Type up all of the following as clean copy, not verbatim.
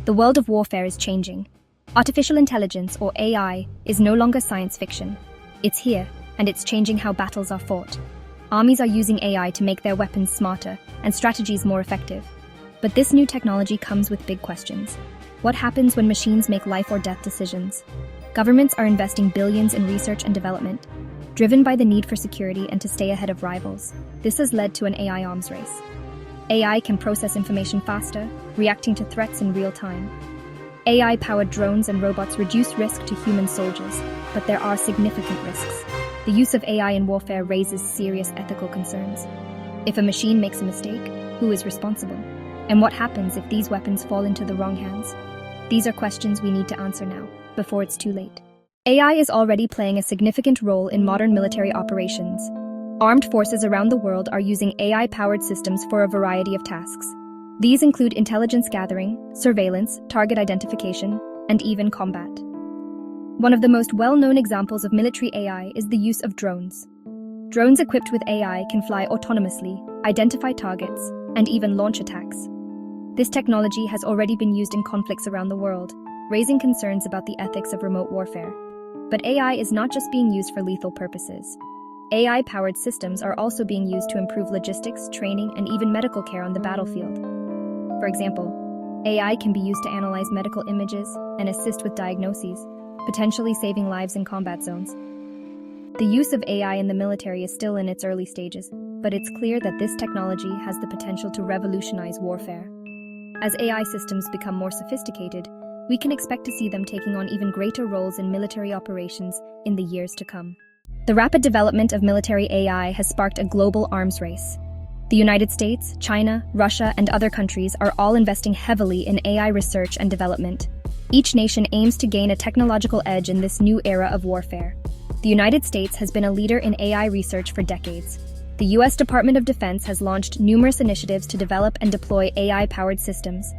The world of warfare is changing. Artificial intelligence, or AI, is no longer science fiction. It's here, and it's changing how battles are fought. Armies are using AI to make their weapons smarter and strategies more effective. But this new technology comes with big questions. What happens when machines make life or death decisions? Governments are investing billions in research and development, driven by the need for security and to stay ahead of rivals. This has led to an AI arms race. AI can process information faster, reacting to threats in real time. AI-powered drones and robots reduce risk to human soldiers, but there are significant risks. The use of AI in warfare raises serious ethical concerns. If a machine makes a mistake, who is responsible? And what happens if these weapons fall into the wrong hands? These are questions we need to answer now, before it's too late. AI is already playing a significant role in modern military operations. Armed forces around the world are using AI-powered systems for a variety of tasks. These include intelligence gathering, surveillance, target identification, and even combat. One of the most well-known examples of military AI is the use of drones. Drones equipped with AI can fly autonomously, identify targets, and even launch attacks. This technology has already been used in conflicts around the world, raising concerns about the ethics of remote warfare. But AI is not just being used for lethal purposes. AI-powered systems are also being used to improve logistics, training, and even medical care on the battlefield. For example, AI can be used to analyze medical images and assist with diagnoses, potentially saving lives in combat zones. The use of AI in the military is still in its early stages, but it's clear that this technology has the potential to revolutionize warfare. As AI systems become more sophisticated, we can expect to see them taking on even greater roles in military operations in the years to come. The rapid development of military AI has sparked a global arms race. The United States, China, Russia, and other countries are all investing heavily in AI research and development. Each nation aims to gain a technological edge in this new era of warfare. The United States has been a leader in AI research for decades. The U.S. Department of Defense has launched numerous initiatives to develop and deploy AI-powered systems.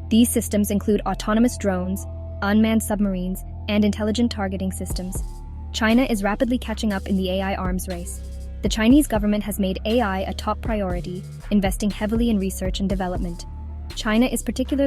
These systems include autonomous drones, unmanned submarines, and intelligent targeting systems. China is rapidly catching up in the AI arms race. The Chinese government has made AI a top priority, investing heavily in research and development. China is particularly